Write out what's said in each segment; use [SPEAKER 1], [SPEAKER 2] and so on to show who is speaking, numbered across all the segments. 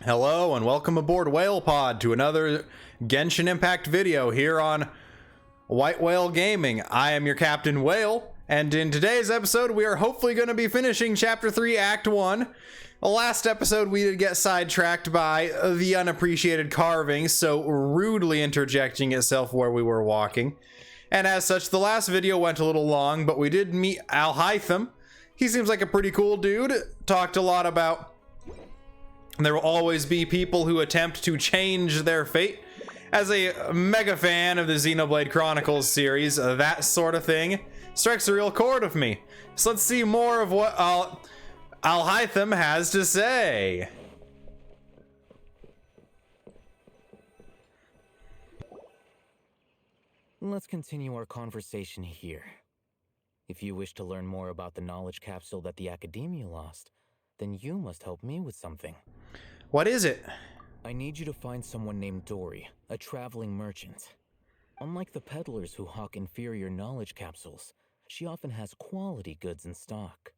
[SPEAKER 1] Hello and welcome aboard Whale Pod to another Genshin Impact video here on White Whale Gaming. I am your Captain Whale, and in today's episode we are hopefully going to be finishing Chapter 3 Act 1. The last episode we did get sidetracked by the unappreciated carving, so rudely interjecting itself where we were walking. And as such, the last video went a little long, but we did meet Alhaitham. He seems like a pretty cool dude. Talked a lot about there will always be people who attempt to change their fate. As a mega fan of the Xenoblade Chronicles series, that sort of thing strikes a real chord with me. So let's see more of what Alhaitham has to say.
[SPEAKER 2] Let's continue our conversation here. If you wish to learn more about the knowledge capsule that the Academia lost, then you must help me with something.
[SPEAKER 1] What is it?
[SPEAKER 2] I need you to find someone named Dori, a traveling merchant. Unlike the peddlers who hawk inferior knowledge capsules, she often has quality goods in stock.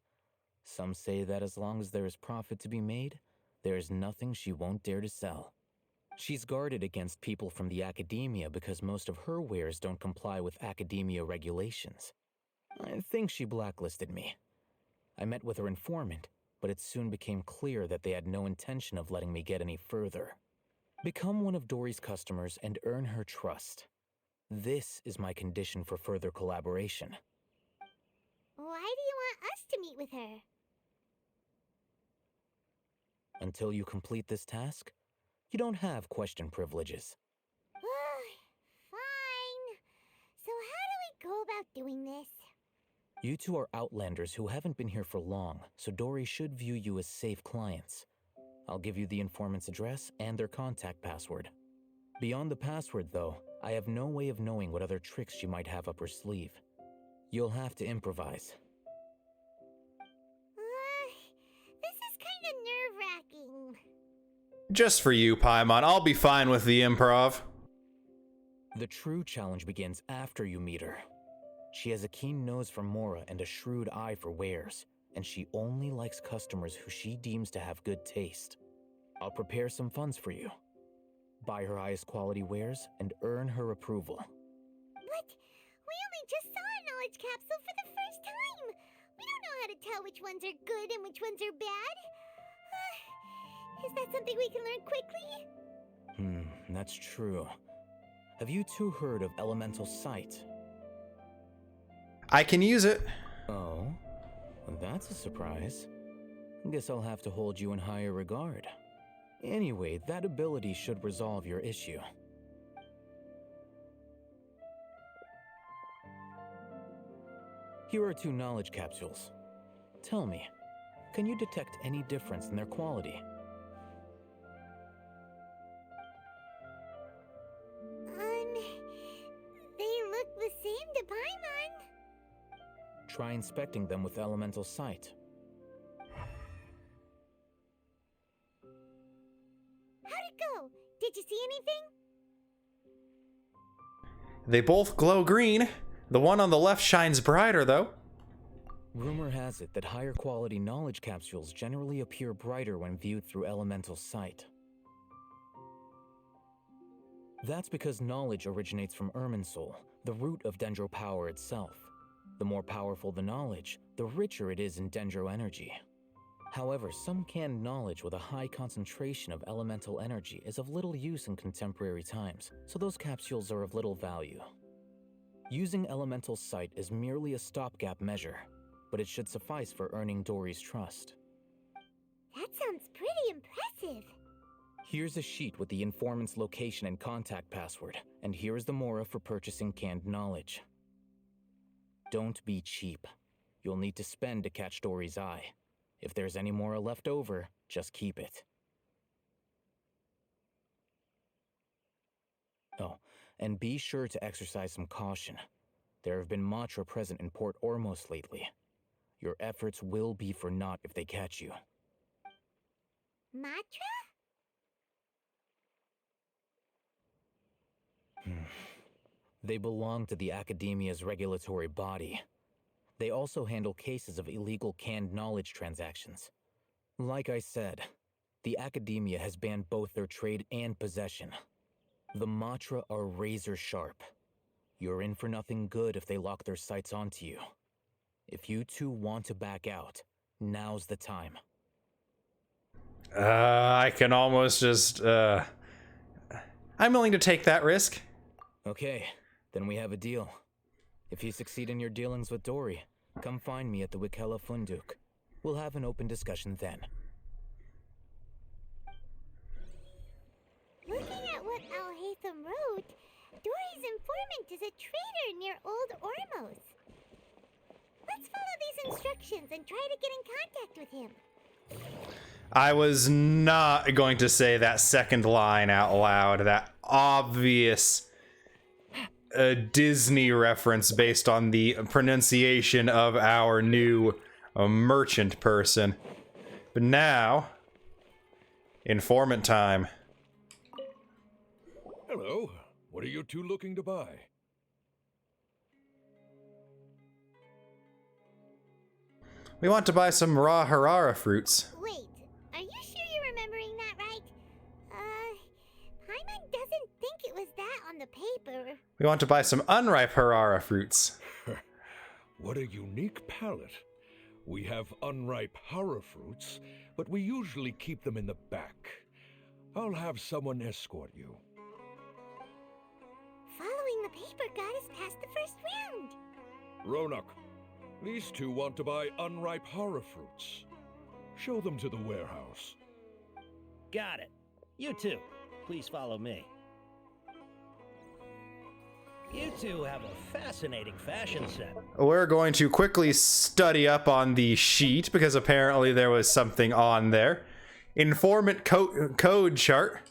[SPEAKER 2] Some say that as long as there is profit to be made, there is nothing she won't dare to sell. She's guarded against people from the Academia because most of her wares don't comply with Academia regulations. I think she blacklisted me. I met with her informant, but it soon became clear that they had no intention of letting me get any further. Become one of Dori's customers and earn her trust. This is my condition for further collaboration.
[SPEAKER 3] Why do you want us to meet with her?
[SPEAKER 2] Until you complete this task, you don't have question privileges.
[SPEAKER 3] Fine. So how do we go about doing this?
[SPEAKER 2] You two are outlanders who haven't been here for long, so Dori should view you as safe clients. I'll give you the informant's address and their contact password. Beyond the password, though, I have no way of knowing what other tricks she might have up her sleeve. You'll have to improvise.
[SPEAKER 3] This is kind of nerve-wracking.
[SPEAKER 1] Just for you, Paimon. I'll be fine with the improv.
[SPEAKER 2] The true challenge begins after you meet her. She has a keen nose for Mora and a shrewd eye for wares, and she only likes customers who she deems to have good taste. I'll prepare some funds for you. Buy her highest quality wares and earn her approval.
[SPEAKER 3] But we only just saw a knowledge capsule for the first time. We don't know how to tell which ones are good and which ones are bad. Is that something we can learn quickly?
[SPEAKER 2] That's true. Have you two heard of elemental sight?
[SPEAKER 1] I can use it.
[SPEAKER 2] Oh, well, that's a surprise. Guess I'll have to hold you in higher regard. Anyway, that ability should resolve your issue. Here are 2 knowledge capsules. Tell me, can you detect any difference in their quality?
[SPEAKER 3] They look the same to Paimon.
[SPEAKER 2] Try inspecting them with elemental sight.
[SPEAKER 3] How'd it go? Did you see anything?
[SPEAKER 1] They both glow green. The one on the left shines brighter, though.
[SPEAKER 2] Rumor has it that higher quality knowledge capsules generally appear brighter when viewed through elemental sight. That's because knowledge originates from Irminsul, the root of Dendro power itself. The more powerful the knowledge, the richer it is in Dendro energy. However, some canned knowledge with a high concentration of elemental energy is of little use in contemporary times, so those capsules are of little value. Using elemental sight is merely a stopgap measure, but it should suffice for earning Dori's trust.
[SPEAKER 3] That sounds pretty impressive.
[SPEAKER 2] Here's a sheet with the informant's location and contact password, and here is the Mora for purchasing canned knowledge. Don't be cheap. You'll need to spend to catch Dori's eye. If there's any Mora left over, just keep it. Oh, and be sure to exercise some caution. There have been Matra present in Port Ormos lately. Your efforts will be for naught if they catch you.
[SPEAKER 3] Matra?
[SPEAKER 2] They belong to the Academia's regulatory body. They also handle cases of illegal canned knowledge transactions. Like I said, The Academia has banned both their trade and possession. The Matra are razor sharp. You're in for nothing good if they lock their sights onto you. If you two want to back out, now's the time.
[SPEAKER 1] I can almost just, I'm willing to take that risk.
[SPEAKER 2] Okay, then we have a deal. If you succeed in your dealings with Dori, come find me at the Wikella Funduk. We'll have an open discussion then.
[SPEAKER 3] Looking at what Alhaitham wrote, Dori's informant is a trader near Old Ormos. Let's follow these instructions and try to get in contact with him.
[SPEAKER 1] I was not going to say that second line out loud, that obvious Disney reference based on the pronunciation of our new merchant person. But now, informant time.
[SPEAKER 4] Hello. What are you two looking to buy?
[SPEAKER 1] We want to buy some raw Harara fruits.
[SPEAKER 3] Wait, are you sure you're remembering that right? Paimon doesn't think it was that on the paper.
[SPEAKER 1] We want to buy some unripe Harara fruits.
[SPEAKER 4] What a unique palate. We have unripe Hara fruits, but we usually keep them in the back. I'll have someone escort you.
[SPEAKER 3] Following the paper got us past the first round.
[SPEAKER 4] Ronak, these two want to buy unripe Hara fruits. Show them to the warehouse.
[SPEAKER 5] Got it. You too. Please follow me. You two have a fascinating fashion set.
[SPEAKER 1] We're going to quickly study up on the sheet because apparently there was something on there. Informant code chart.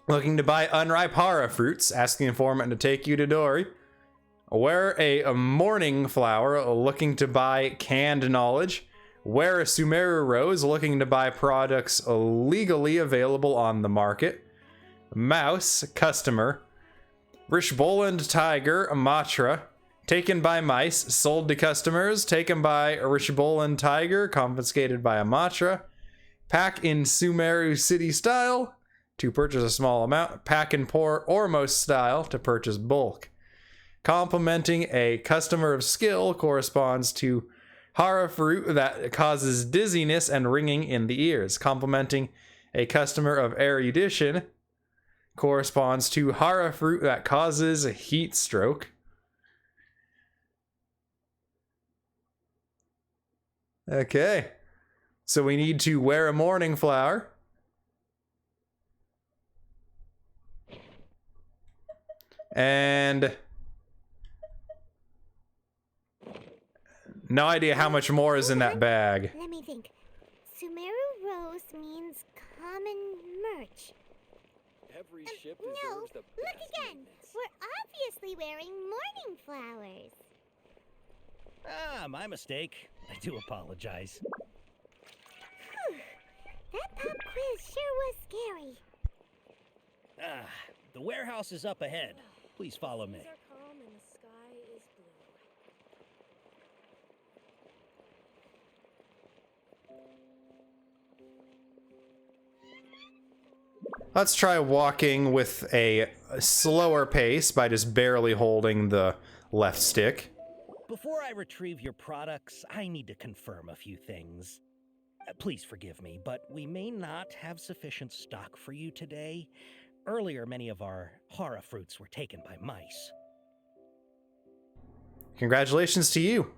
[SPEAKER 1] Looking to buy unripe Hara fruits. Ask the informant to take you to Dori. Wear a morning flower. Looking to buy canned knowledge. Wear a Sumeru rose. Looking to buy products legally available on the market. Mouse, customer. Rishboland tiger, Matra. Taken by mice, sold to customers. Taken by a Rishboland tiger, confiscated by a Matra. Pack in Sumeru city style to purchase a small amount. Pack in poor Ormos style to purchase bulk. Complimenting a customer of skill corresponds to Hara fruit that causes dizziness and ringing in the ears. Complimenting a customer of erudition corresponds to Hara fruit that causes a heat stroke. Okay. So we need to wear a morning flower. And no idea how much more is in that bag.
[SPEAKER 3] Let me think. Sumeru rose means common merch.
[SPEAKER 5] Every ship
[SPEAKER 3] No,
[SPEAKER 5] deserves the
[SPEAKER 3] look
[SPEAKER 5] best
[SPEAKER 3] again.
[SPEAKER 5] maintenance.
[SPEAKER 3] We're obviously wearing morning flowers.
[SPEAKER 5] Ah, my mistake. I do apologize.
[SPEAKER 3] Whew. That pop quiz sure was scary.
[SPEAKER 5] Ah, the warehouse is up ahead. Please follow me.
[SPEAKER 6] Are calm and the sky is blue.
[SPEAKER 1] Let's try walking with a slower pace by just barely holding the left stick.
[SPEAKER 5] Before I retrieve your products, I need to confirm a few things. Please forgive me, but we may not have sufficient stock for you today. Earlier, many of our Hara fruits were taken by mice.
[SPEAKER 1] Congratulations to you.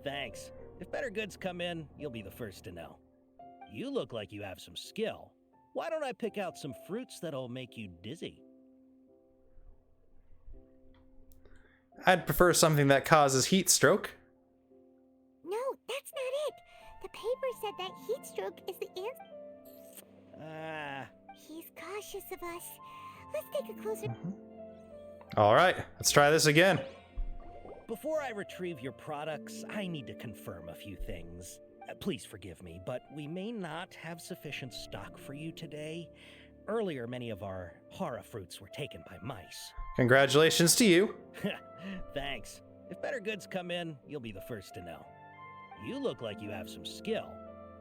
[SPEAKER 5] Thanks. If better goods come in, you'll be the first to know. You look like you have some skill. Why don't I pick out some fruits that'll make you dizzy?
[SPEAKER 1] I'd prefer something that causes heat stroke.
[SPEAKER 3] No, that's not it. The paper said that heat stroke is the answer. He's cautious of us. Let's take a closer.
[SPEAKER 1] All right, let's try this again.
[SPEAKER 5] Before I retrieve your products, I need to confirm a few things. Please forgive me, but we may not have sufficient stock for you today. Earlier, many of our Hara fruits were taken by mice.
[SPEAKER 1] Congratulations to you.
[SPEAKER 5] Thanks. If better goods come in, you'll be the first to know. You look like you have some skill.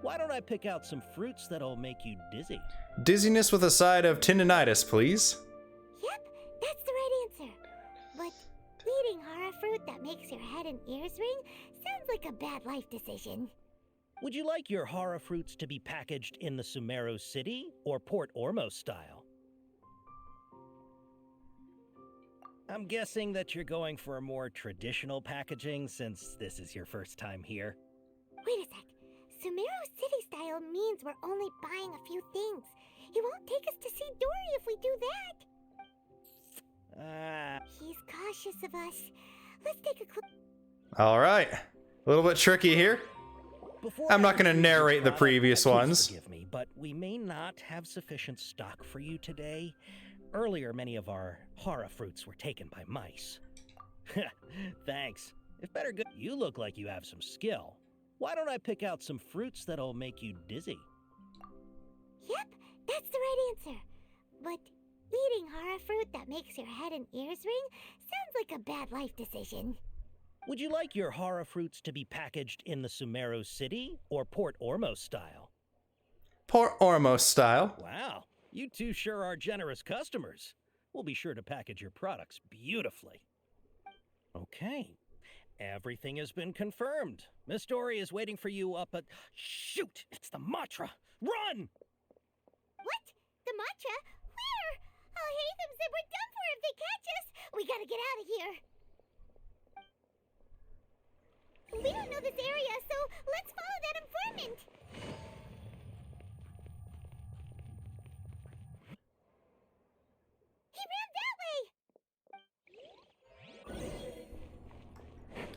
[SPEAKER 5] Why don't I pick out some fruits that'll make you dizzy?
[SPEAKER 1] Dizziness with a side of tendinitis, please.
[SPEAKER 3] Yep, that's the right answer. But eating horror fruit that makes your head and ears ring sounds like a bad life decision.
[SPEAKER 5] Would you like your horror fruits to be packaged in the Sumeru City or Port Ormos style? I'm guessing that you're going for a more traditional packaging since this is your first time here.
[SPEAKER 3] Wait a sec. Sumeru City style means we're only buying a few things. He won't take us to see Dori if we do that. He's cautious of us. Let's take a clook.
[SPEAKER 1] All right. A little bit tricky here. I'm not going to narrate the previous ones.
[SPEAKER 5] Forgive me, but we may not have sufficient stock for you today. Earlier, many of our horror fruits were taken by mice. Thanks. If better good, you look like you have some skill. Why don't I pick out some fruits that'll make you dizzy?
[SPEAKER 3] Yep, that's the right answer. But eating horror fruit that makes your head and ears ring sounds like a bad life decision.
[SPEAKER 5] Would you like your horror fruits to be packaged in the Sumeru City or Port Ormos style?
[SPEAKER 1] Port Ormos style.
[SPEAKER 5] Wow, you two sure are generous customers. We'll be sure to package your products beautifully. Okay, everything has been confirmed. Miss Dori is waiting for you up at... Shoot, it's the Matra! Run!
[SPEAKER 3] What? The matcha? Where? Alhaitham said we're done for if they catch us. We gotta get out of here. We don't know this area, so let's follow that informant. He ran that way.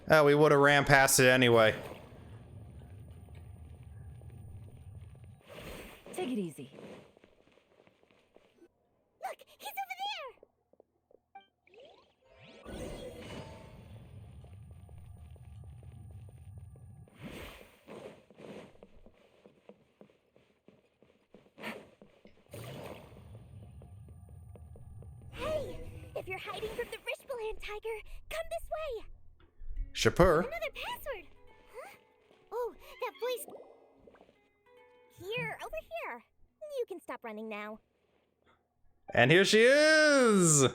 [SPEAKER 1] Oh, we would have ran past it anyway.
[SPEAKER 6] Take it easy.
[SPEAKER 3] Look, he's over there. Hey, if you're hiding from the Rishbaland tiger, come this way.
[SPEAKER 1] Shapur.
[SPEAKER 3] Another password. Huh? Oh, that voice. Here, over here. You can stop running now.
[SPEAKER 1] And here she is!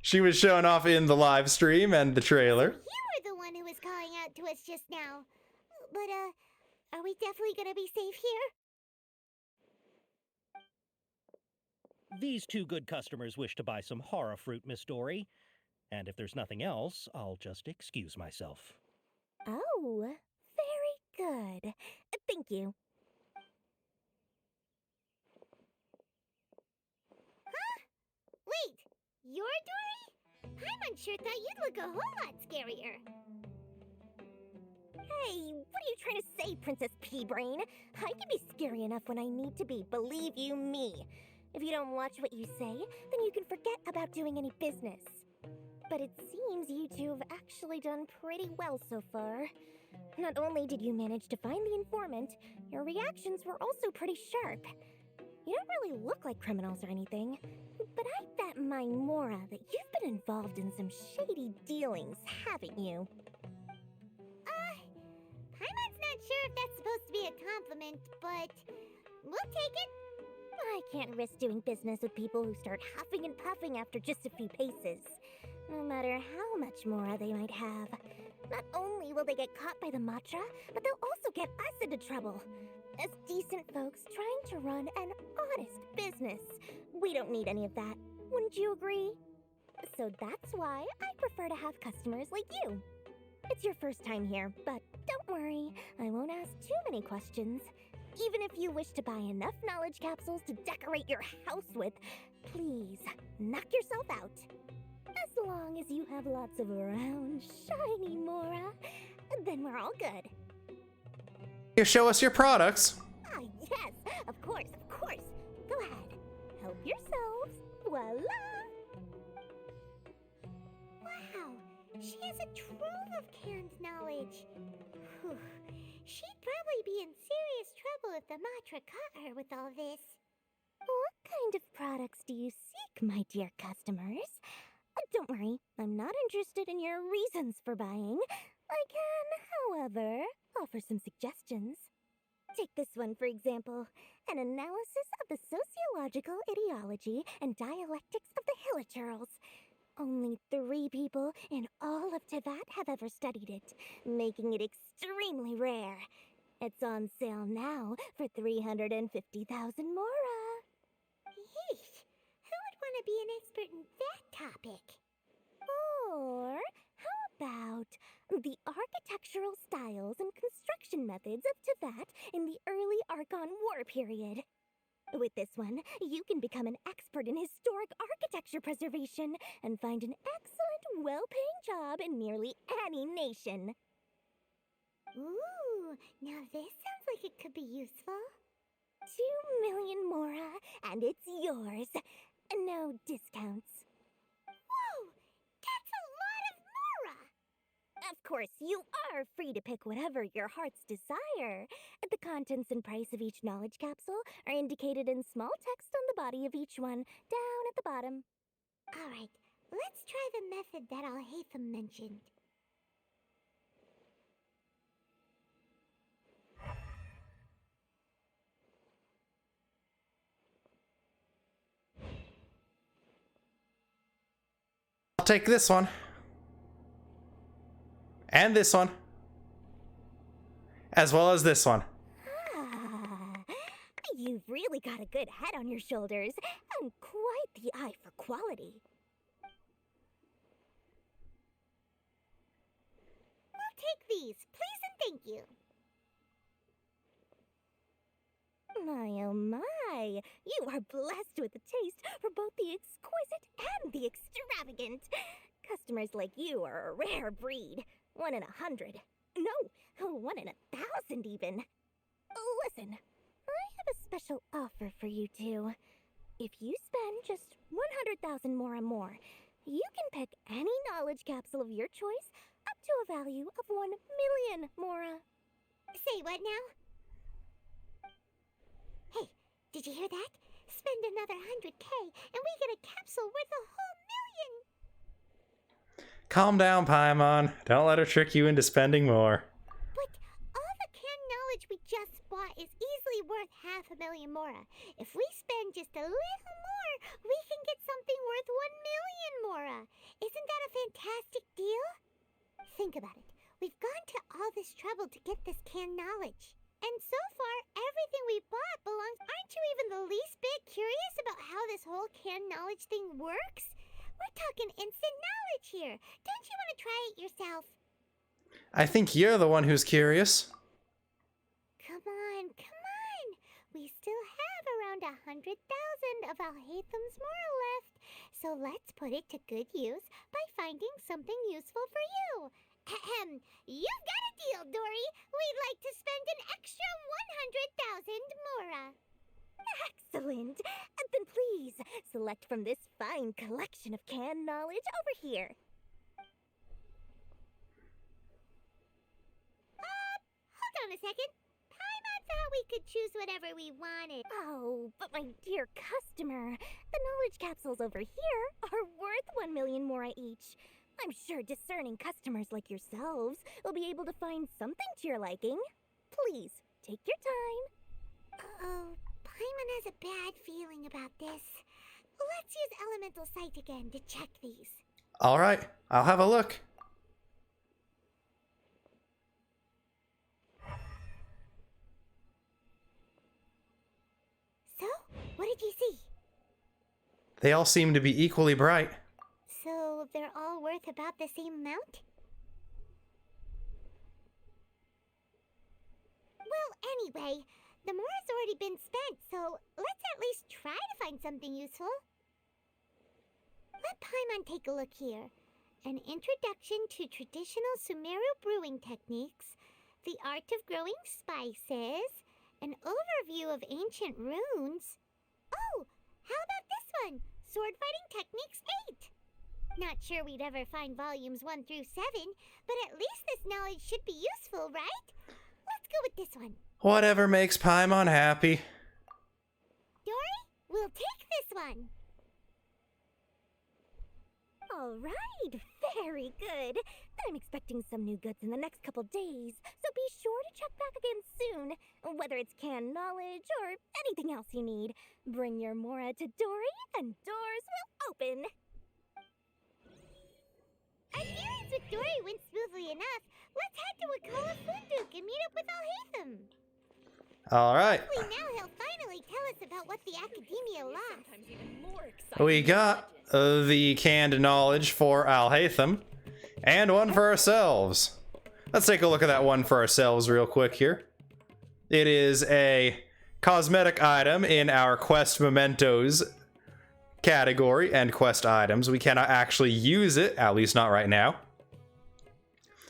[SPEAKER 1] She was showing off in the live stream and the trailer.
[SPEAKER 3] You were the one who was calling out to us just now. But, are we definitely gonna be safe here?
[SPEAKER 5] These two good customers wish to buy some horror fruit, Miss Dori. And if there's nothing else, I'll just excuse myself.
[SPEAKER 3] Oh, very good. Thank you. Huh? Wait, you're Dori? Paimon sure thought you'd look a whole lot scarier. Hey, what are you trying to say, Princess Pea-Brain? I can be scary enough when I need to be, believe you me. If you don't watch what you say, then you can forget about doing any business. But it seems you two have actually done pretty well so far. Not only did you manage to find the informant, your reactions were also pretty sharp. You don't really look like criminals or anything, but I bet my Mora that you've been involved in some shady dealings, haven't you? Paimon's not sure if that's supposed to be a compliment, but we'll take it. I can't risk doing business with people who start huffing and puffing after just a few paces. No matter how much Mora they might have. Not only will they get caught by the Matra, but they'll also get us into trouble. As decent folks trying to run an honest business. We don't need any of that. Wouldn't you agree? So that's why I prefer to have customers like you. It's your first time here, but don't worry, I won't ask too many questions. Even if you wish to buy enough knowledge capsules to decorate your house with, please, knock yourself out. As long as you have lots of round, shiny Mora, then we're all good.
[SPEAKER 1] You show us your products.
[SPEAKER 3] Ah, yes, of course, of course. Go ahead, help yourselves. Voila! Wow, she has a trove of canned knowledge. Whew. She'd probably be in serious trouble if the Matra caught her with all this. What kind of products do you seek, my dear customers? Don't worry, I'm not interested in your reasons for buying. I can, however, offer some suggestions. Take this one, for example. An analysis of the sociological ideology and dialectics of the Hilichurls. Only 3 people in all of Teyvat have ever studied it, making it extremely rare. It's on sale now for 350,000 mora. Yeesh. Who would want to be an expert in that topic? Or how about the architectural styles and construction methods of Teyvat in the early Archon War period? With this one, you can become an expert in historic architecture preservation and find an excellent, well-paying job in nearly any nation. Ooh, now this sounds like it could be useful. 2 million mora, and it's yours. No discounts. Whoa! That's a lot of mora! Of course, you are free to pick whatever your heart's desire. The contents and price of each knowledge capsule are indicated in small text on the body of each one, down at the bottom. Alright, let's try the method that Alhaitham mentioned.
[SPEAKER 1] I'll take this one. And this one. As well as this one.
[SPEAKER 3] Ah, you've really got a good head on your shoulders, and quite the eye for quality. We'll take these, please and thank you. My oh my, you are blessed with a taste for both the exquisite and the extravagant. Customers like you are a rare breed. 1 in 100. No, 1 in 1,000 even. Listen, I have a special offer for you two. If you spend just 100,000 mora more, you can pick any knowledge capsule of your choice up to a value of 1 million mora. Say what now? Hey, did you hear that? Spend another 100K and we get a capsule worth a whole million!
[SPEAKER 1] Calm down, Paimon. Don't let her trick you into spending more.
[SPEAKER 3] But all the canned knowledge we just bought is easily worth 500,000 mora. If we spend just a little more, we can get something worth 1 million mora. Isn't that a fantastic deal? Think about it. We've gone to all this trouble to get this canned knowledge. And so far, everything we bought belongs. Aren't you even the least bit curious about how this whole canned knowledge thing works? We're talking instant knowledge here. Don't you want to try it yourself?
[SPEAKER 1] I think you're the one who's curious.
[SPEAKER 3] Come on, come on. We still have around 100,000 of Alhaitham's moral left. So let's put it to good use by finding something useful for you. Ahem. You've got a deal, Dori. We'd like to spend an extra 100,000 mora. Excellent. Then please, select from this fine collection of canned knowledge over here. Hold on a second. Paimon thought we could choose whatever we wanted. Oh, but my dear customer, the knowledge capsules over here are worth 1 million mora each. I'm sure discerning customers like yourselves will be able to find something to your liking. Please, take your time. Uh-oh, Paimon has a bad feeling about this. Let's use Elemental Sight again to check these.
[SPEAKER 1] Alright, I'll have a look.
[SPEAKER 3] So, what did you see?
[SPEAKER 1] They all seem to be equally bright.
[SPEAKER 3] So, they're all worth about the same amount? Well, anyway, the mora's already been spent, so let's at least try to find something useful. Let Paimon take a look here. An introduction to traditional Sumeru brewing techniques, the art of growing spices, an overview of ancient runes. Oh, how about this one? Sword Fighting Techniques 8. Not sure we'd ever find volumes 1 through 7, but at least this knowledge should be useful, right? Let's go with this one.
[SPEAKER 1] Whatever makes Paimon happy.
[SPEAKER 3] Dori, we'll take this one. All right, Very good. I'm expecting some new goods in the next couple days, so be sure to check back again soon. Whether it's canned knowledge or anything else you need, bring your Mora to Dori and doors will open. Our dealings with Dori went smoothly enough. Let's head to Wakala Funduk and meet up with Alhaitham.
[SPEAKER 1] All right.
[SPEAKER 3] Hopefully now he'll finally tell us about what the Academia lost.
[SPEAKER 6] Sometimes even more exciting.
[SPEAKER 1] We got the canned knowledge for Alhaitham and one for ourselves. Let's take a look at that one for ourselves real quick here. It is a cosmetic item in our quest mementos category and quest items. We cannot actually use it, at least not right now.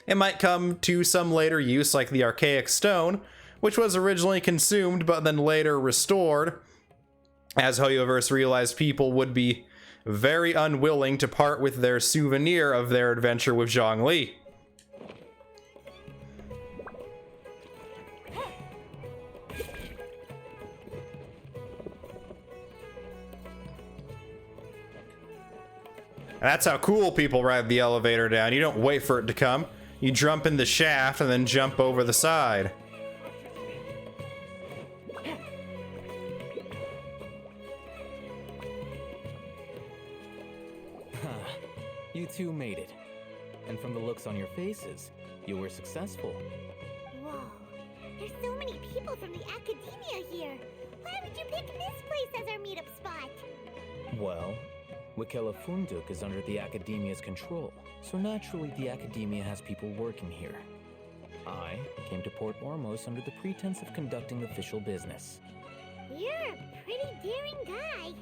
[SPEAKER 1] It might come to some later use, like the archaic stone, which was originally consumed but then later restored, as Hoyoverse realized people would be very unwilling to part with their souvenir of their adventure with Zhongli. That's how cool people ride the elevator down. You don't wait for it to come. You jump in the shaft and then jump over the side.
[SPEAKER 2] You two made it. And from the looks on your faces, you were successful.
[SPEAKER 3] Whoa, there's so many people from the Academia here. Why would you pick this place as our meetup spot?
[SPEAKER 2] Well, Wakela Funduk is under the Academia's control, so naturally the Academia has people working here. I came to Port Ormos under the pretense of conducting official business.
[SPEAKER 3] You're a pretty daring guy.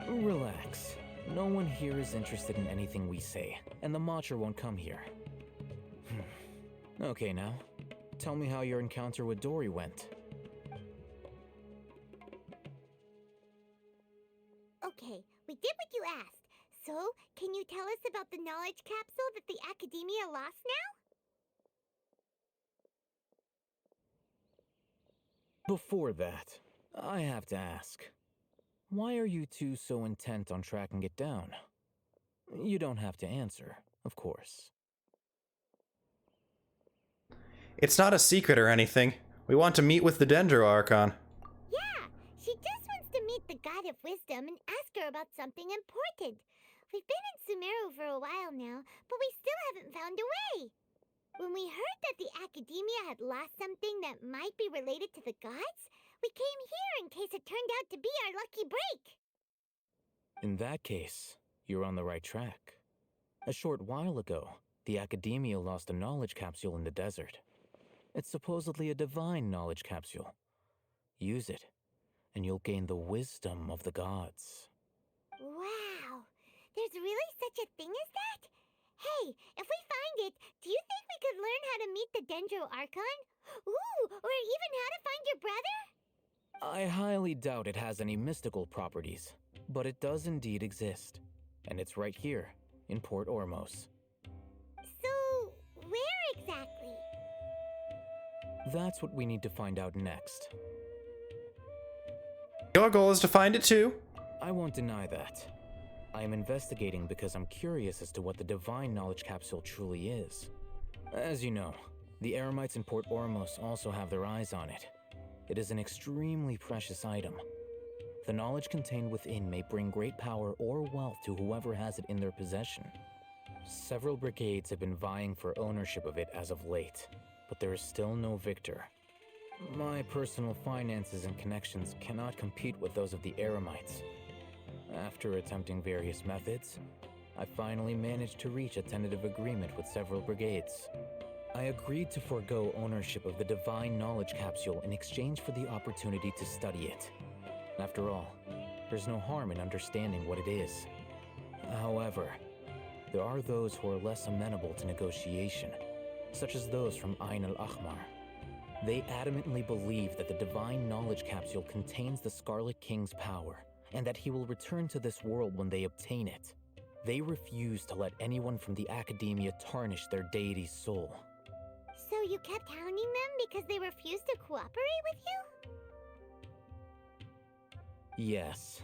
[SPEAKER 2] Relax. No one here is interested in anything we say, and the Matcher won't come here. Okay now, tell me how your encounter with Dori went.
[SPEAKER 3] Okay, we did what you asked. So, can you tell us about the knowledge capsule that the Academia lost now?
[SPEAKER 2] Before that, I have to ask. Why are you two so intent on tracking it down? You don't have to answer, of course.
[SPEAKER 1] It's not a secret or anything. We want to meet with the Dendro Archon.
[SPEAKER 3] Yeah, she just wants to meet the God of Wisdom and ask her about something important. We've been in Sumeru for a while now, but we still haven't found a way. When we heard that the Academia had lost something that might be related to the gods, we came here in case it turned out to be our lucky break.
[SPEAKER 2] In that case, you're on the right track. A short while ago, the Academia lost a knowledge capsule in the desert. It's supposedly a divine knowledge capsule. Use it, and you'll gain the wisdom of the gods.
[SPEAKER 3] Wow, there's really such a thing as that? Hey, if we find it, do you think we could learn how to meet the Dendro Archon? Ooh, or even how to find your brother?
[SPEAKER 2] I highly doubt it has any mystical properties, but it does indeed exist. And it's right here, in Port Ormos.
[SPEAKER 3] So, where exactly?
[SPEAKER 2] That's what we need to find out next.
[SPEAKER 1] Your goal is to find it too.
[SPEAKER 2] I won't deny that. I am investigating because I'm curious as to what the divine knowledge capsule truly is. As you know, the Eremites in Port Ormos also have their eyes on it. It is an extremely precious item. The knowledge contained within may bring great power or wealth to whoever has it in their possession. Several brigades have been vying for ownership of it as of late, but there is still no victor. My personal finances and connections cannot compete with those of the Eremites. After attempting various methods, I finally managed to reach a tentative agreement with several brigades. I agreed to forego ownership of the divine knowledge capsule in exchange for the opportunity to study it. After all, there's no harm in understanding what it is. However, there are those who are less amenable to negotiation, such as those from Ain al-Ahmar. They adamantly believe that the divine knowledge capsule contains the Scarlet King's power, and that he will return to this world when they obtain it. They refuse to let anyone from the Academia tarnish their deity's soul.
[SPEAKER 3] So you kept hounding them because they refused to cooperate with you?
[SPEAKER 2] Yes.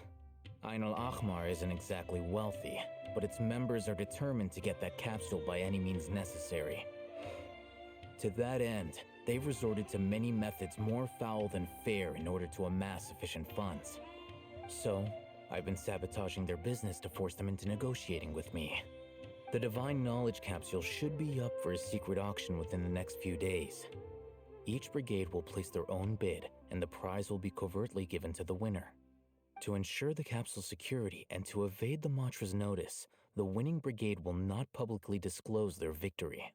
[SPEAKER 2] Ain al-Ahmar isn't exactly wealthy, but its members are determined to get that capsule by any means necessary. To that end, they've resorted to many methods more foul than fair in order to amass sufficient funds. So, I've been sabotaging their business to force them into negotiating with me. The Divine Knowledge Capsule should be up for a secret auction within the next few days. Each brigade will place their own bid, and the prize will be covertly given to the winner. To ensure the capsule's security and to evade the Matra's notice, the winning brigade will not publicly disclose their victory.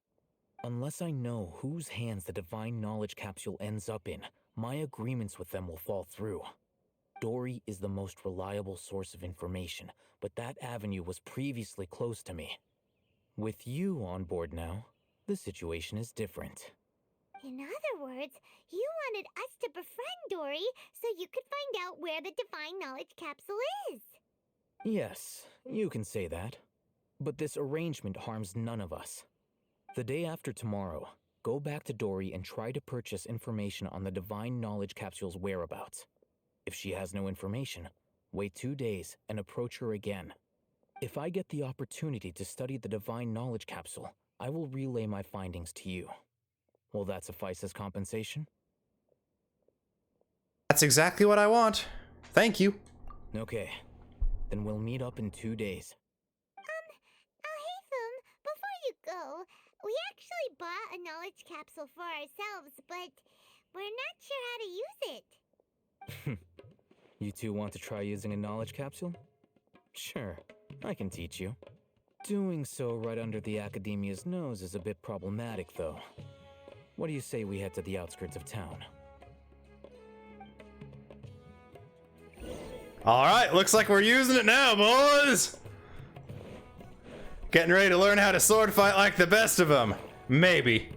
[SPEAKER 2] Unless I know whose hands the Divine Knowledge Capsule ends up in, my agreements with them will fall through. Dori is the most reliable source of information, but that avenue was previously closed to me. With you on board now, the situation is different.
[SPEAKER 3] In other words, you wanted us to befriend Dori so you could find out where the Divine Knowledge Capsule is.
[SPEAKER 2] Yes, you can say that. But this arrangement harms none of us. The day after tomorrow, go back to Dori and try to purchase information on the Divine Knowledge Capsule's whereabouts. If she has no information, wait 2 days and approach her again. If I get the opportunity to study the Divine Knowledge Capsule, I will relay my findings to you. Will that suffice as compensation?
[SPEAKER 1] That's exactly what I want. Thank you.
[SPEAKER 2] Okay, then we'll meet up in 2 days.
[SPEAKER 3] Alhaitham, before you go, we actually bought a knowledge capsule for ourselves, but we're not sure how to use it.
[SPEAKER 2] You two want to try using a knowledge capsule? Sure, I can teach you. Doing so right under the Academia's nose is a bit problematic, though. What do you say we head to the outskirts of town?
[SPEAKER 1] Alright, looks like we're using it now, boys! Getting ready to learn how to sword fight like the best of them. Maybe.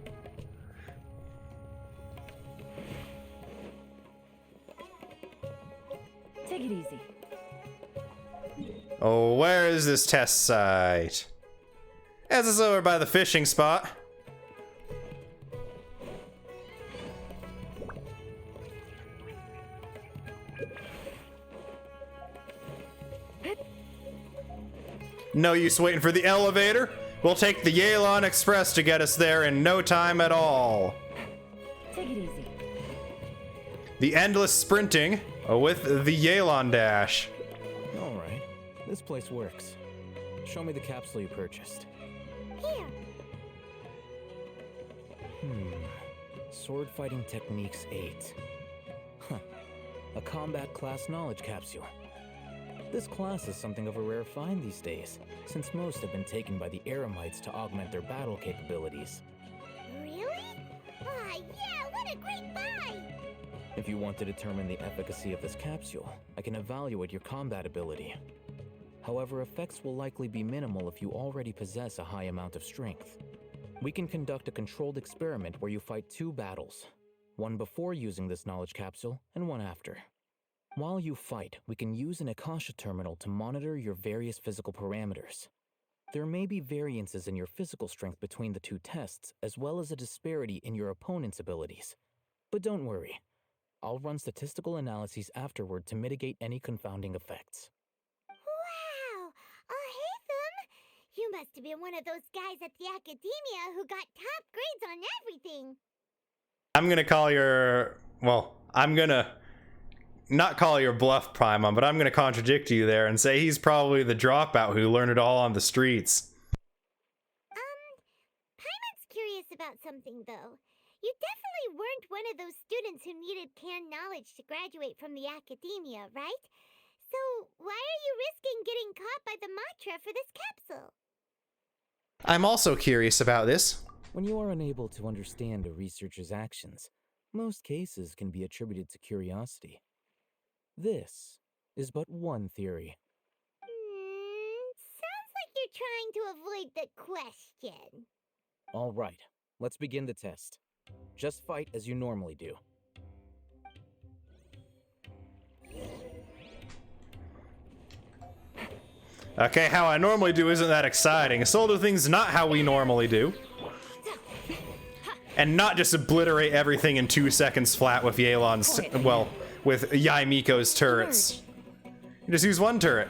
[SPEAKER 6] Take it easy.
[SPEAKER 1] Oh, where is this test site? As it's over by the fishing spot. No use waiting for the elevator. We'll take the Yelan Express to get us there in no time at all.
[SPEAKER 6] Take it easy.
[SPEAKER 1] The endless sprinting with the Yelan Dash.
[SPEAKER 2] Alright, this place works. Show me the capsule you purchased.
[SPEAKER 3] Here.
[SPEAKER 2] Sword Fighting Techniques 8. Huh. A combat class knowledge capsule. This class is something of a rare find these days, since most have been taken by the Eremites to augment their battle capabilities.
[SPEAKER 3] Really? Ah, yeah, what a great buy!
[SPEAKER 2] If you want to determine the efficacy of this capsule, I can evaluate your combat ability. However, effects will likely be minimal if you already possess a high amount of strength. We can conduct a controlled experiment where you fight 2 battles, one before using this knowledge capsule and one after. While you fight, we can use an Akasha terminal to monitor your various physical parameters. There may be variances in your physical strength between the 2 tests, as well as a disparity in your opponent's abilities. But don't worry, I'll run statistical analyses afterward to mitigate any confounding effects.
[SPEAKER 3] Wow! Alhaitham! You must have been one of those guys at the Academia who got top grades on everything.
[SPEAKER 1] I'm gonna call your... Well, I'm gonna... not call your bluff, Primon, but I'm gonna contradict you there and say he's probably the dropout who learned it all on the streets.
[SPEAKER 3] Paimon's curious about something, though. You definitely weren't one of those students who needed canned knowledge to graduate from the Academia, right? So, why are you risking getting caught by the Matra for this capsule?
[SPEAKER 1] I'm also curious about this.
[SPEAKER 2] When you are unable to understand a researcher's actions, most cases can be attributed to curiosity. This is but one theory.
[SPEAKER 3] Sounds like you're trying to avoid the question.
[SPEAKER 2] All right, let's begin the test. Just fight as you normally do.
[SPEAKER 1] Okay, how I normally do isn't that exciting. Soldier thing's not how we normally do. And not just obliterate everything in 2 seconds flat with Yelan's, well, with Yaimiko's turrets. You just use 1 turret.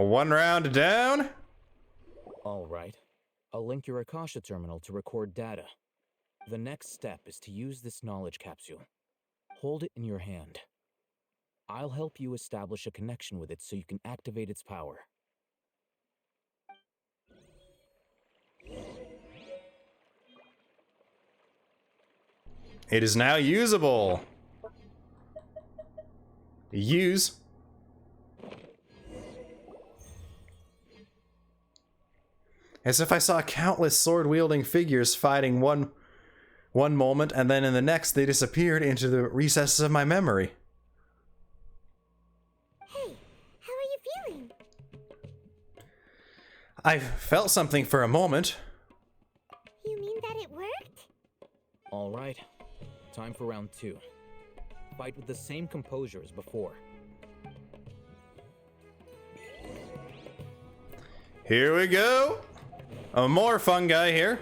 [SPEAKER 1] one round down.
[SPEAKER 2] All right. I'll link your Akasha terminal to record data. The next step is to use this knowledge capsule. Hold it in your hand. I'll help you establish a connection with it so you can activate its power.
[SPEAKER 1] It is now usable. Use. As if I saw countless sword-wielding figures fighting one moment, and then in the next they disappeared into the recesses of my memory.
[SPEAKER 3] Hey, how are you feeling?
[SPEAKER 1] I felt something for a moment.
[SPEAKER 3] You mean that it worked?
[SPEAKER 2] All right. Time for round 2. Fight with the same composure as before.
[SPEAKER 1] Here we go. A more fungi here.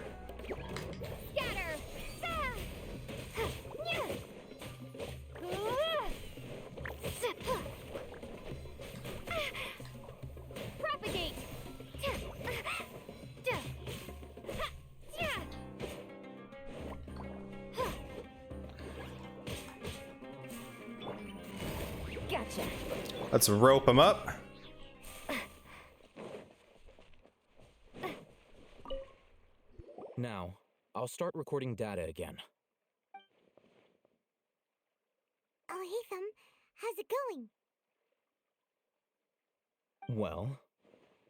[SPEAKER 3] Scatter! Propagate!
[SPEAKER 6] Gotcha.
[SPEAKER 1] Let's rope him up.
[SPEAKER 2] Now, I'll start recording data again.
[SPEAKER 3] Alhaitham, how's it going?
[SPEAKER 2] Well,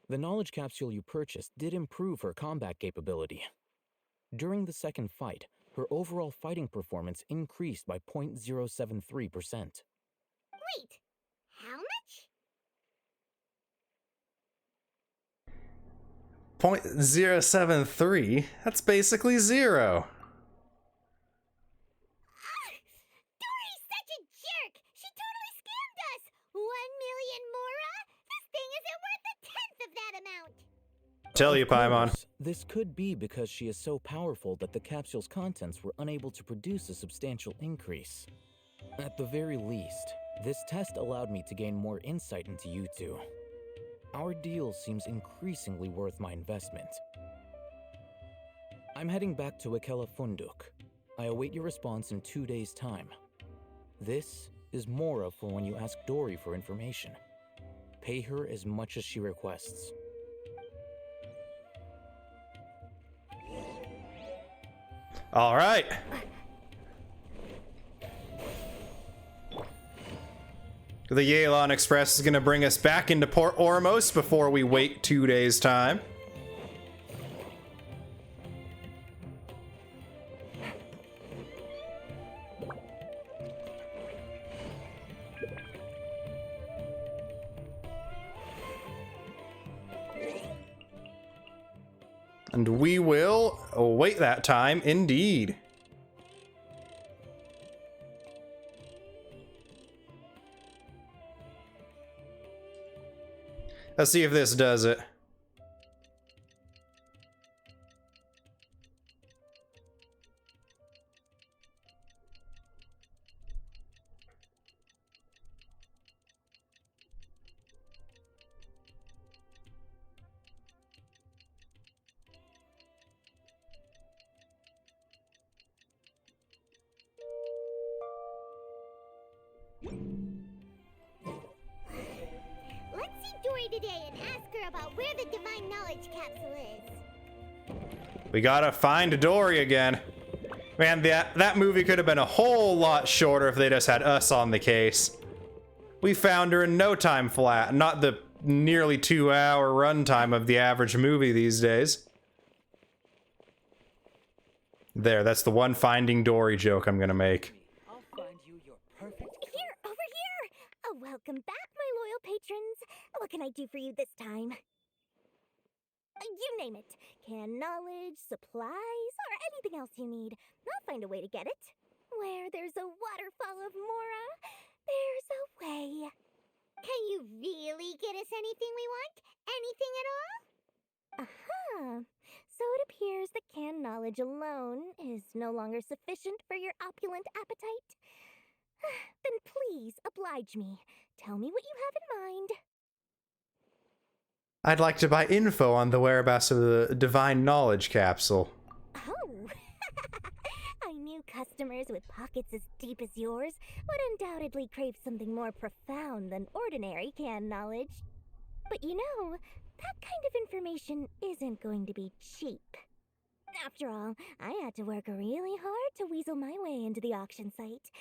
[SPEAKER 2] the knowledge capsule you purchased did improve her combat capability. During the second fight, her overall fighting performance increased by 0.073%.
[SPEAKER 3] Wait, how much?
[SPEAKER 1] 0.073. That's basically 0.
[SPEAKER 3] Dori's such a jerk! She totally scammed us! 1 million mora? This thing isn't worth a tenth of that amount!
[SPEAKER 1] Tell you,
[SPEAKER 2] Of course,
[SPEAKER 1] Paimon.
[SPEAKER 2] this could be because she is so powerful that the capsule's contents were unable to produce a substantial increase. At the very least, this test allowed me to gain more insight into you two. Our deal seems increasingly worth my investment. I'm heading back to Akela Funduk. I await your response in 2 days' time. This is Mora for when you ask Dori for information. Pay her as much as she requests.
[SPEAKER 1] All right. The Yelan Express is going to bring us back into Port Ormos before we wait 2 days' time. And we will await that time indeed. Let's see if this does it.
[SPEAKER 3] Let's see Dori today and ask her about where the Divine Knowledge Capsule is.
[SPEAKER 1] We gotta find Dori again. Man, that movie could have been a whole lot shorter if they just had us on the case. We found her in no time flat, not the nearly 2-hour runtime of the average movie these days. There, that's the one Finding Dory joke I'm gonna make.
[SPEAKER 6] I'll find you your perfect.
[SPEAKER 3] Here, over here! Oh, welcome back, my loyal patrons. What can I do for you this time? You name it. Canned knowledge, supplies, or anything else you need. I'll find a way to get it. Where there's a waterfall of Mora, there's a way. Can you really get us anything we want? Anything at all? Uh-huh. So it appears that canned knowledge alone is no longer sufficient for your opulent appetite. Then please oblige me. Tell me what you have in mind.
[SPEAKER 1] I'd like to buy info on the whereabouts of the Divine Knowledge Capsule.
[SPEAKER 3] Oh! I knew customers with pockets as deep as yours would undoubtedly crave something more profound than ordinary canned knowledge. But you know, that kind of information isn't going to be cheap. After all, I had to work really hard to weasel my way into the auction site.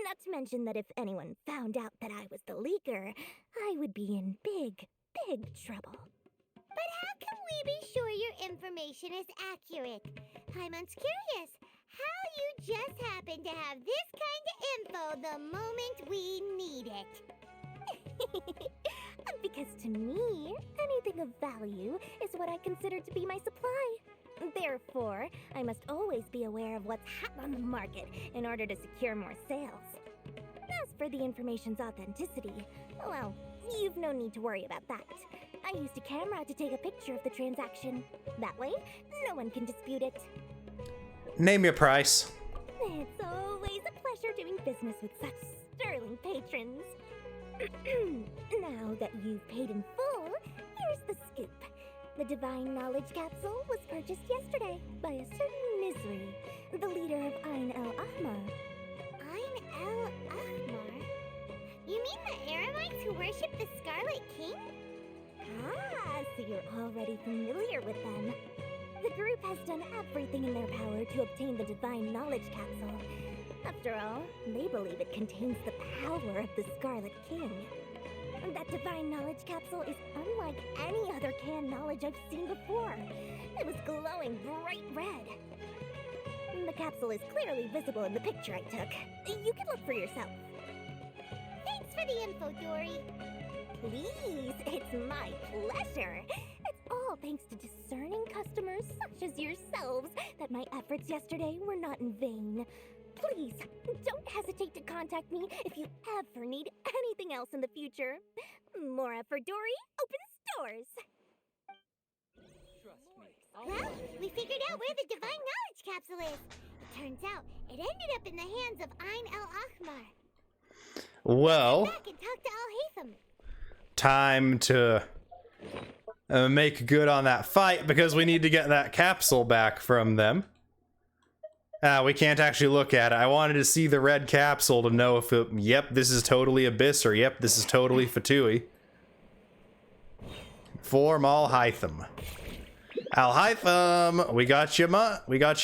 [SPEAKER 3] Not to mention that if anyone found out that I was the leaker, I would be in big, big trouble. But how can we be sure your information is accurate? Paimon's curious how you just happen to have this kind of info the moment we need it. Because to me, anything of value is what I consider to be my supply. Therefore, I must always be aware of what's hot on the market in order to secure more sales. As for the information's authenticity, well, you've no need to worry about that. I used a camera to take a picture of the transaction. That way, no one can dispute it.
[SPEAKER 1] Name your price.
[SPEAKER 3] It's always a pleasure doing business with such sterling patrons. Now that you've paid in full, here's the scoop. The Divine Knowledge Capsule was purchased yesterday by a certain Misery, the leader of Ain el-Ahmar. Ain el-Ahmar? You mean the Eremites who worship the Scarlet King? Ah, so you're already familiar with them. The group has done everything in their power to obtain the Divine Knowledge Capsule. After all, they believe it contains the power of the Scarlet King. That Divine Knowledge Capsule is unlike any other canned knowledge I've seen before. It was glowing bright red. The capsule is clearly visible in the picture I took. You can look for yourself. Thanks for the info, Dori. Please, it's my pleasure. It's all thanks to discerning customers such as yourselves that my efforts yesterday were not in vain. Please, don't hesitate to contact me if you ever need anything else in the future. More for Dori opens doors.
[SPEAKER 6] Trust me.
[SPEAKER 3] Well, we figured out where the Divine Knowledge Capsule is. It turns out it ended up in the hands of Ain el-Ahmar.
[SPEAKER 1] Well,
[SPEAKER 3] Back and talk to Alhaitham.
[SPEAKER 1] time to make good on that fight because we need to get that capsule back from them. We can't actually look at it. I wanted to see the red capsule to know if it, yep, this is totally Abyss, or yep, this is totally Fatui. For Alhaitham. Alhaitham, we got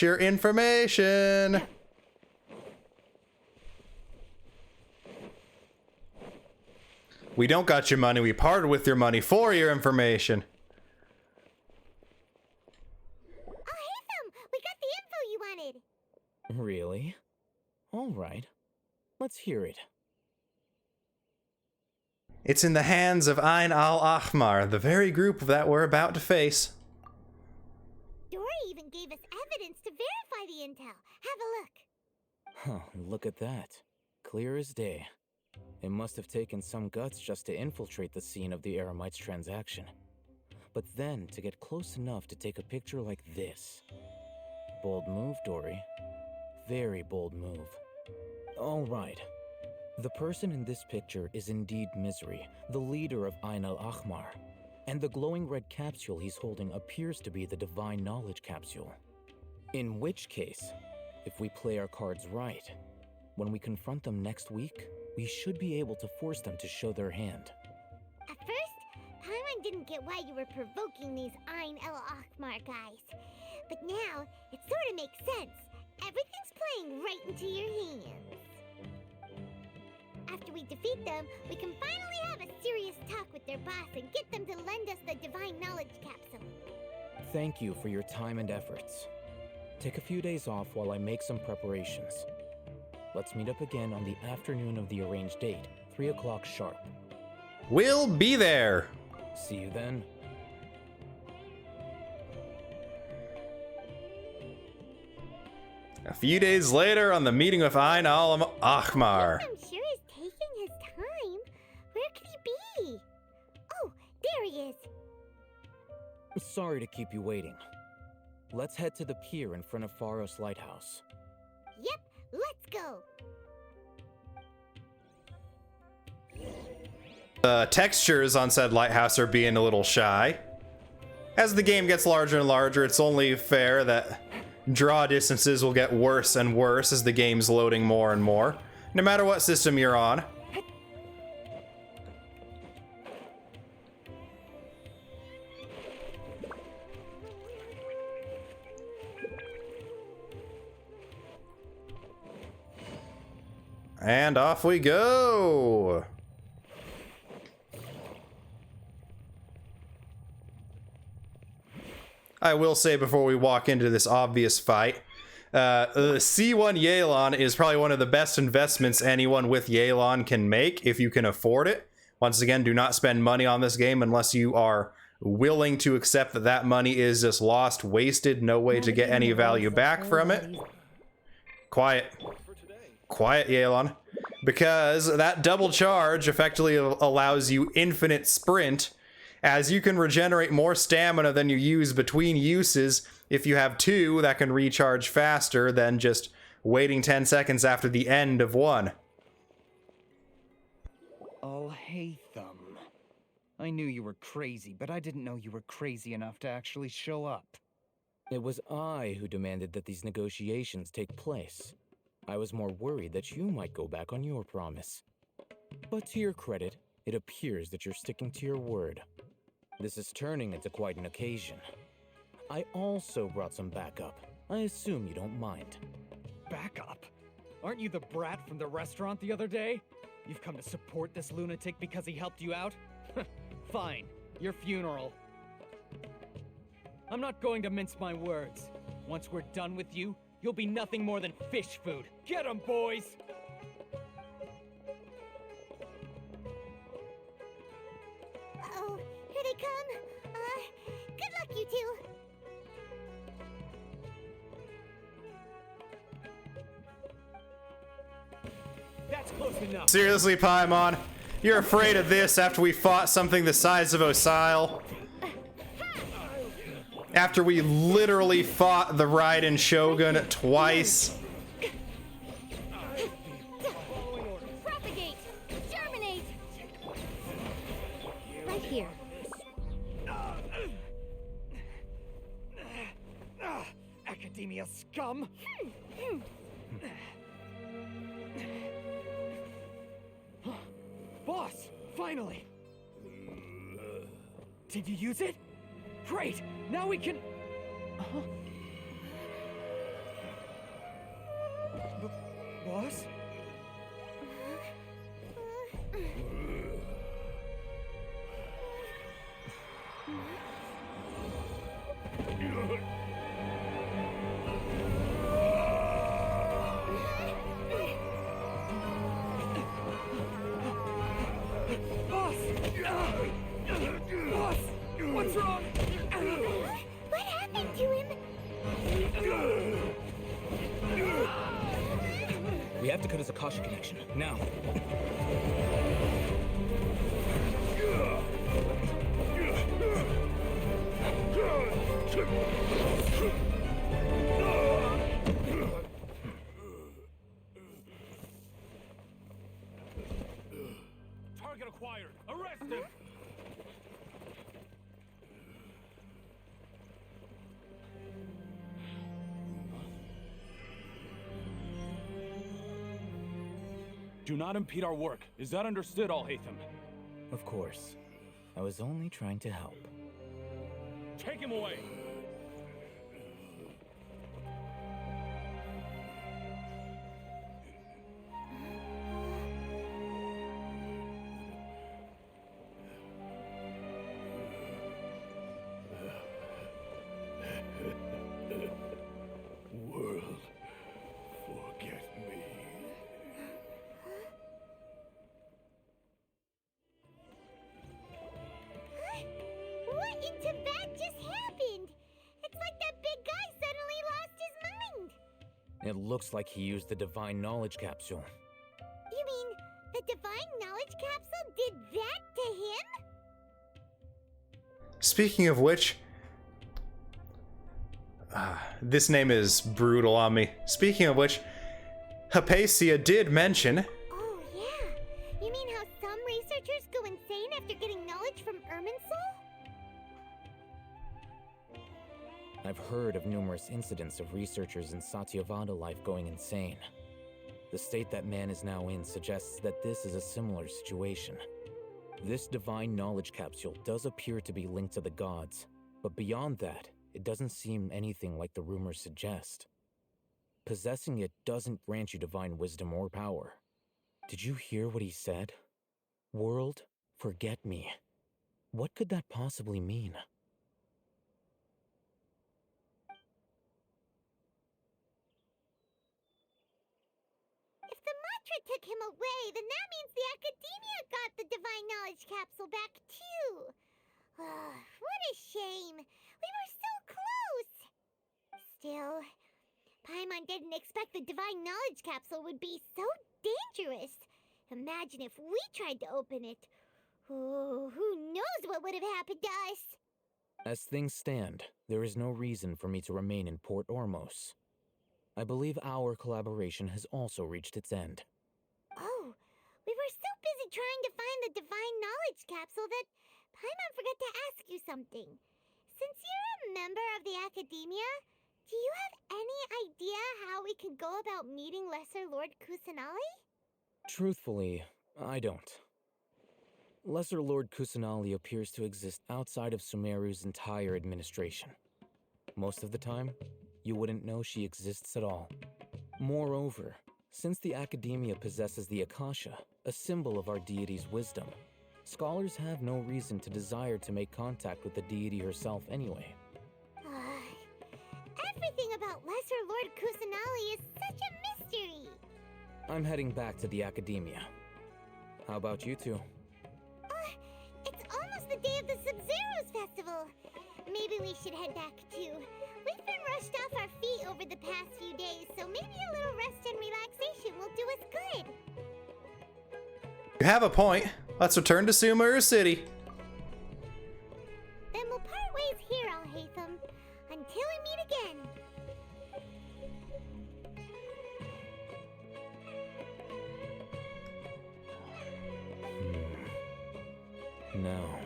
[SPEAKER 1] your information. We don't got your money, we parted with your money for your information.
[SPEAKER 3] Alhaitham, we got the info you wanted.
[SPEAKER 2] Really? All right. Let's hear it.
[SPEAKER 1] It's in the hands of Ain al-Ahmar, the very group that we're about to face.
[SPEAKER 3] Dori even gave us evidence to verify the intel. Have a look.
[SPEAKER 2] Huh, look at that. Clear as day. It must have taken some guts just to infiltrate the scene of the Eremites transaction. But then to get close enough to take a picture like this. Bold move, Dori. Very bold move. All right. The person in this picture is indeed Misery, the leader of Ain el-Ahmar. And the glowing red capsule he's holding appears to be the Divine Knowledge Capsule. In which case, if we play our cards right, when we confront them next week, we should be able to force them to show their hand.
[SPEAKER 3] At first, Paimon didn't get why you were provoking these Ain el-Ahmar guys. But now, it sort of makes sense. Everything's playing right into your hands. After we defeat them, we can finally have a serious talk with their boss and get them to lend us the Divine Knowledge Capsule.
[SPEAKER 2] Thank you for your time and efforts. Take a few days off while I make some preparations. Let's meet up again on the afternoon of the arranged date, 3 o'clock sharp.
[SPEAKER 1] We'll be there.
[SPEAKER 2] See you then.
[SPEAKER 1] A few days later on the meeting with Ain al-Ahmar.
[SPEAKER 3] I'm sure he's taking his time. Where could he be? Oh, there he is.
[SPEAKER 2] Sorry to keep you waiting. Let's head to the pier in front of Pharos Lighthouse.
[SPEAKER 3] Yep, let's go.
[SPEAKER 1] The textures on said lighthouse are being a little shy. As the game gets larger and larger, it's only fair that draw distances will get worse and worse as the game's loading more and more, no matter what system you're on. And off we go! I will say before we walk into this obvious fight, the C1 Yelan is probably one of the best investments anyone with Yelan can make if you can afford it. Once again, do not spend money on this game unless you are willing to accept that that money is just lost, wasted, no way to get any value back from it. Quiet. Quiet, Yelan. Because that double charge effectively allows you infinite sprint, as you can regenerate more stamina than you use between uses if you have two that can recharge faster than just waiting 10 seconds after the end of one.
[SPEAKER 7] Alhaitham. I knew you were crazy, but I didn't know you were crazy enough to actually show up.
[SPEAKER 2] It was I who demanded that these negotiations take place. I was more worried that you might go back on your promise. But to your credit, it appears that you're sticking to your word. This is turning into quite an occasion. I also brought some backup. I assume you don't mind.
[SPEAKER 7] Backup? Aren't you the brat from the restaurant the other day? You've come to support this lunatic because he helped you out? Fine, your funeral. I'm not going to mince my words. Once we're done with you, you'll be nothing more than fish food. Get 'em, boys!
[SPEAKER 3] Uh-oh, here they come. Good luck, you two.
[SPEAKER 7] That's close enough.
[SPEAKER 1] Seriously, Paimon? You're afraid of this after we fought something the size of Osile? After we literally fought the Raiden Shogun twice?
[SPEAKER 3] Propagate! Germinate! Right here.
[SPEAKER 7] Academia scum! Boss! Finally! Did you use it? Great! Now we can... Boss? Boss! Boss! What's wrong?
[SPEAKER 3] What happened to him?
[SPEAKER 2] We have to cut his Akasha connection, now.
[SPEAKER 4] Target acquired. Arrest him.
[SPEAKER 8] Do not impede our work. Is that understood, Alhaitham?
[SPEAKER 2] Of course. I was only trying to help.
[SPEAKER 8] Take him away!
[SPEAKER 4] World, forget me.
[SPEAKER 3] What in Tibet just happened? It's like that big guy suddenly lost his mind.
[SPEAKER 2] It looks like he used the Divine Knowledge Capsule.
[SPEAKER 3] You mean the Divine Knowledge Capsule did that to him?
[SPEAKER 1] Speaking of which... this name is brutal on me. Speaking of which, Hypatia did mention...
[SPEAKER 3] Oh, yeah. You mean how some researchers go insane after getting knowledge from Irminsul?
[SPEAKER 2] I've heard of numerous incidents of researchers in Satyavada life going insane. The state that man is now in suggests that this is a similar situation. This divine knowledge capsule does appear to be linked to the gods, but beyond that, it doesn't seem anything like the rumors suggest. Possessing it doesn't grant you divine wisdom or power. Did you hear what he said? World, forget me. What could that possibly mean?
[SPEAKER 3] If the mantra took him away, then that means the Academia got the divine knowledge capsule back too. What a shame. We were so close. Still, Paimon didn't expect the divine knowledge capsule would be so dangerous. Imagine if we tried to open it. Oh, who knows what would have happened to us?
[SPEAKER 2] As things stand, there is no reason for me to remain in Port Ormos. I believe our collaboration has also reached its end.
[SPEAKER 3] Oh, we were so busy trying to find the divine knowledge capsule that Paimon forgot to ask you something. Since you're a member of the Academia, do you have any idea how we can go about meeting Lesser Lord Kusanali?
[SPEAKER 2] Truthfully, I don't. Lesser Lord Kusanali appears to exist outside of Sumeru's entire administration. Most of the time, you wouldn't know she exists at all. Moreover, since the Academia possesses the Akasha, a symbol of our deity's wisdom, scholars have no reason to desire to make contact with the deity herself anyway.
[SPEAKER 3] Everything about Lesser Lord Kusanali is such a mystery!
[SPEAKER 2] I'm heading back to the Academia. How about you two?
[SPEAKER 3] It's almost the day of the Sub-Zeros festival. Maybe we should head back too. We've been rushed off our feet over the past few days, so maybe a little rest and relaxation will do us good.
[SPEAKER 1] You have a point. Let's return to Sumeru City.
[SPEAKER 3] Then we'll part ways here, Alhaitham, until we meet again.
[SPEAKER 2] Now,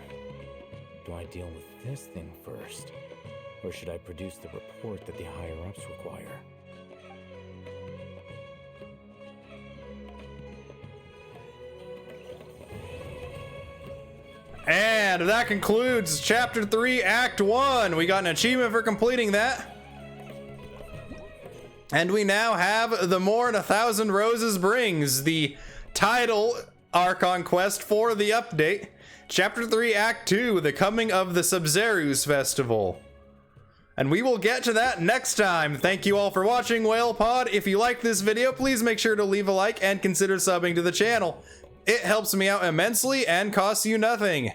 [SPEAKER 2] do I deal with this thing first? Or should I produce the report that the higher-ups require?
[SPEAKER 1] And that concludes Chapter 3, Act 1. We got an achievement for completing that. And we now have The More Than 1,000 Roses Brings, the title Archon quest for the update. Chapter 3, Act 2, The Coming of the Sub-Zeros Festival. And we will get to that next time. Thank you all for watching Whale Pod. If you liked this video, please make sure to leave a like and consider subbing to the channel. It helps me out immensely and costs you nothing.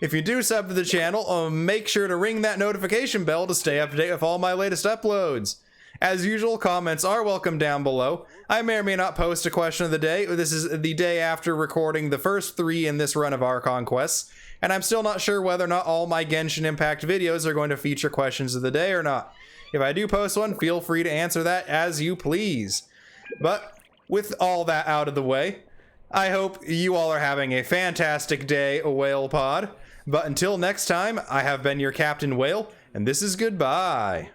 [SPEAKER 1] If you do sub to the channel, make sure to ring that notification bell to stay up to date with all my latest uploads. As usual, comments are welcome down below. I may or may not post a question of the day. This is the day after recording the first 3 in this run of Archon quests, and I'm still not sure whether or not all my Genshin Impact videos are going to feature questions of the day or not. If I do post one, feel free to answer that as you please. But with all that out of the way, I hope you all are having a fantastic day, Whale Pod. But until next time, I have been your Captain Whale, and this is goodbye.